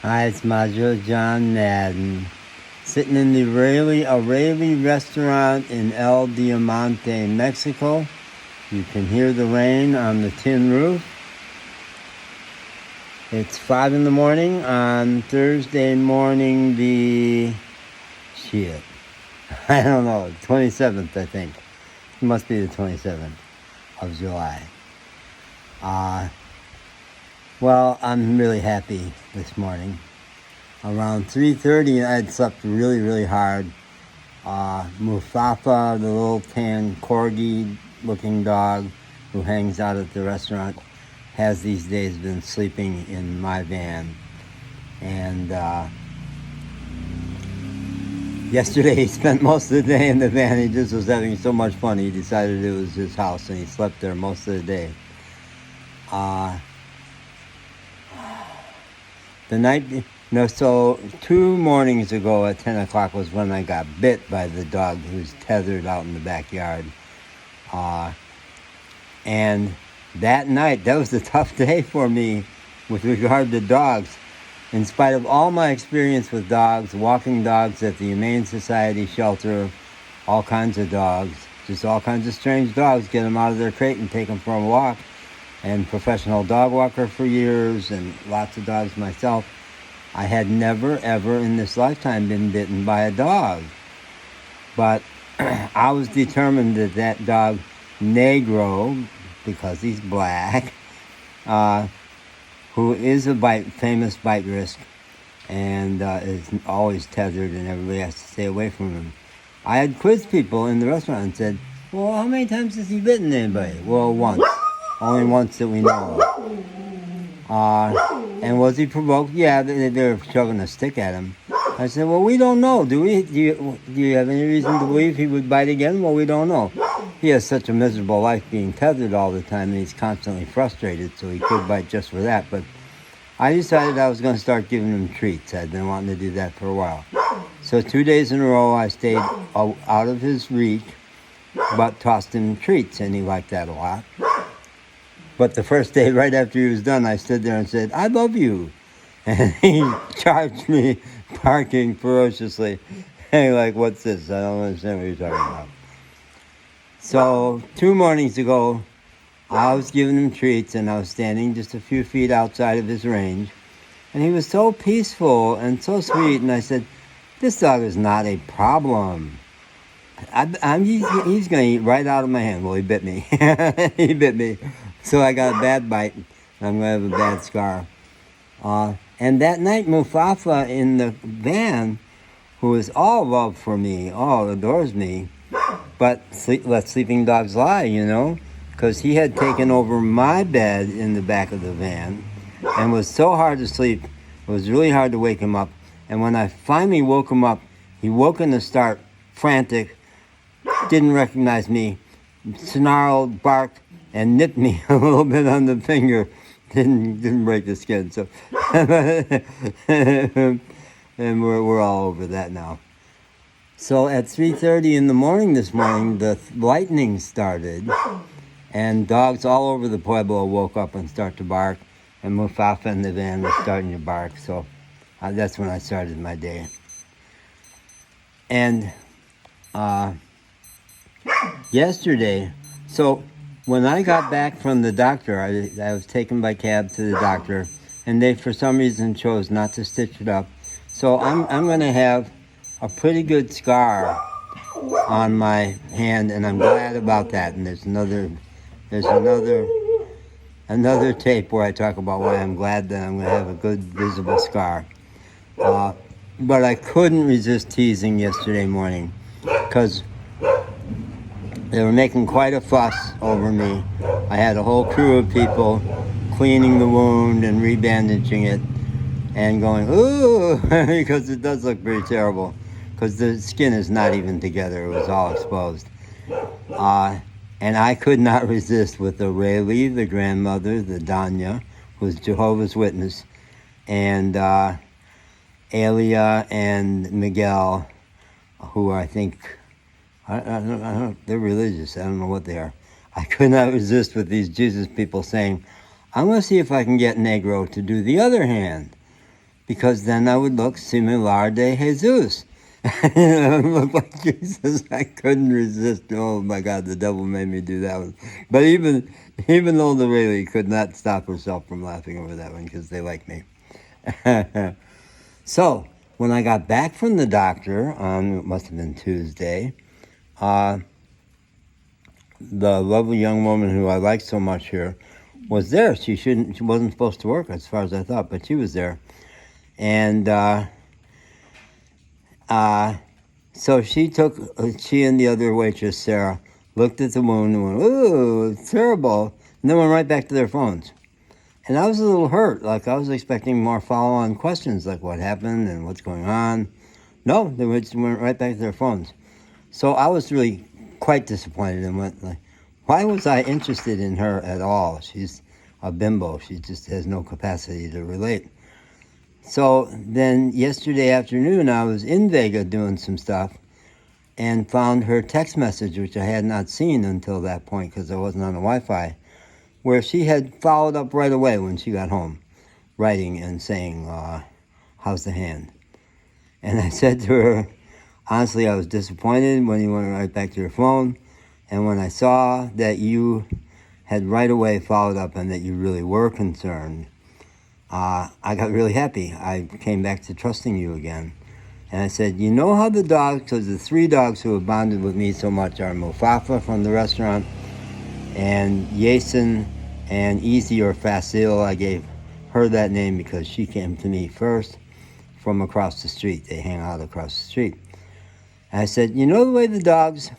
Hi, it's Majo John Madden, sitting in the O'Reilly restaurant in El Diamante, Mexico. You can hear the rain on the tin roof. It's 5 in the morning on Thursday morning, I don't know, 27th, I think. It must be the 27th of July. Well, I'm really happy this morning. Around 3:30, I'd slept really, really hard. Mustafa, the little tan corgi-looking dog who hangs out at the restaurant, has these days been sleeping in my van. And yesterday, he spent most of the day in the van. He just was having so much fun, he decided it was his house, and he slept there most of the day. So 2 mornings ago at 10 o'clock was when I got bit by the dog who's tethered out in the backyard. And that night, that was a tough day for me with regard to dogs. In spite of all my experience with dogs, walking dogs at the Humane Society shelter, all kinds of dogs, just all kinds of strange dogs, get them out of their crate and take them for a walk. And professional dog walker for years and lots of dogs myself. I had never, ever in this lifetime been bitten by a dog. But I was determined that dog, Negro, because he's black, who is a famous bite risk and is always tethered and everybody has to stay away from him. I had quizzed people in the restaurant and said, well, how many times has he bitten anybody? Well, once. Only once that we know of. And was he provoked? Yeah, they were shoving a stick at him. I said, well, we don't know. Do you have any reason to believe he would bite again? Well, we don't know. He has such a miserable life being tethered all the time, and he's constantly frustrated, so he could bite just for that. But I decided I was going to start giving him treats. I'd been wanting to do that for a while. So 2 days in a row, I stayed out of his reach, but tossed him treats, and he liked that a lot. But the first day, right after he was done, I stood there and said, I love you. And he charged me, barking ferociously. And like, what's this? I don't understand what you're talking about. So 2 mornings ago, I was giving him treats, and I was standing just a few feet outside of his range. And he was so peaceful and so sweet. And I said, this dog is not a problem. He's going to eat right out of my hand. Well, he bit me. He bit me. So I got a bad bite. I'm going to have a bad scar. And that night, Mustafa in the van, who is all love for me, all adores me, but let sleeping dogs lie, because he had taken over my bed in the back of the van and was so hard to sleep. It was really hard to wake him up. And when I finally woke him up, he woke in the start, frantic, didn't recognize me, snarled, barked, and nipped me a little bit on the finger. Didn't break the skin. So, and we're all over that now. So at 3:30 in the morning this morning, the lightning started, and dogs all over the pueblo woke up and start to bark, and Mustafa in the van was starting to bark. So that's when I started my day. And yesterday, so when I got back from the doctor, I was taken by cab to the doctor, and they, for some reason, chose not to stitch it up. So I'm going to have a pretty good scar on my hand, and I'm glad about that. And there's another tape where I talk about why I'm glad that I'm going to have a good visible scar. But I couldn't resist teasing yesterday morning because they were making quite a fuss over me. I had a whole crew of people cleaning the wound and rebandaging it and going, ooh, because it does look pretty terrible because the skin is not even together. It was all exposed. And I could not resist with O'Reilly, the grandmother, the Danya, who's Jehovah's Witness, and Elia and Miguel, who I think, I don't, they're religious. I don't know what they are. I could not resist with these Jesus people saying, I'm going to see if I can get Negro to do the other hand. because then I would look similar de Jesus. I would look like Jesus. I couldn't resist. Oh my God, the devil made me do that one. But even though the lady could not stop herself from laughing over that one because they like me. So when I got back from the doctor on, it must have been Tuesday, the lovely young woman who I like so much here was there. She wasn't supposed to work as far as I thought, but she was there. And so she and the other waitress, Sarah, looked at the wound and went, "Ooh, it's terrible," and then went right back to their phones. And I was a little hurt. Like, I was expecting more follow-on questions, like what happened and what's going on. No, they just went right back to their phones. So I was really quite disappointed and went like, why was I interested in her at all? She's a bimbo. She just has no capacity to relate. So then yesterday afternoon, I was in Vega doing some stuff and found her text message, which I had not seen until that point because I wasn't on the Wi-Fi, where she had followed up right away when she got home, writing and saying, how's the hand? And I said to her, honestly, I was disappointed when you went right back to your phone. And when I saw that you had right away followed up and that you really were concerned, I got really happy. I came back to trusting you again. And I said, you know how the dogs, because the 3 dogs who have bonded with me so much are Mufafa from the restaurant, and Yason and Easy or Facile. I gave her that name because she came to me first from across the street. They hang out across the street. And I said, you know the way the dogs,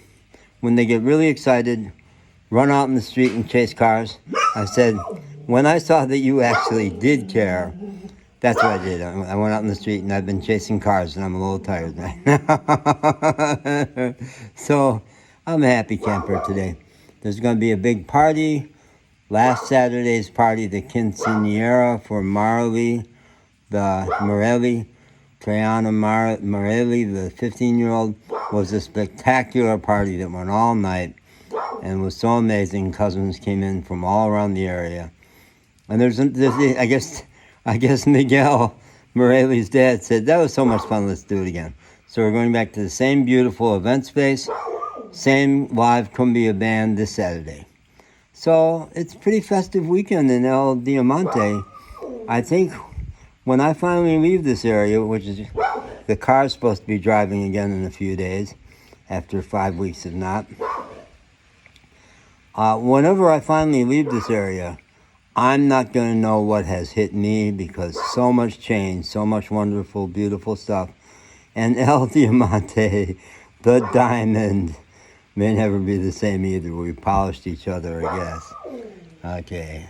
when they get really excited, run out in the street and chase cars? I said, when I saw that you actually did care, that's what I did. I went out in the street and I've been chasing cars and I'm a little tired right now. So I'm a happy camper today. There's going to be a big party. Last Saturday's party, the quinceañera for Marley, Triana Morelli, the 15-year-old, was a spectacular party that went all night and was so amazing. Cousins came in from all around the area. And there's I guess Miguel Morelli's dad said, that was so much fun, let's do it again. So we're going back to the same beautiful event space, same live cumbia band this Saturday. So it's a pretty festive weekend in El Diamante. I think when I finally leave this area, which is the car's supposed to be driving again in a few days, after 5 weeks if not. Whenever I finally leave this area, I'm not going to know what has hit me because so much change, so much wonderful, beautiful stuff. And El Diamante, the diamond, may never be the same either. We polished each other, I guess. Okay.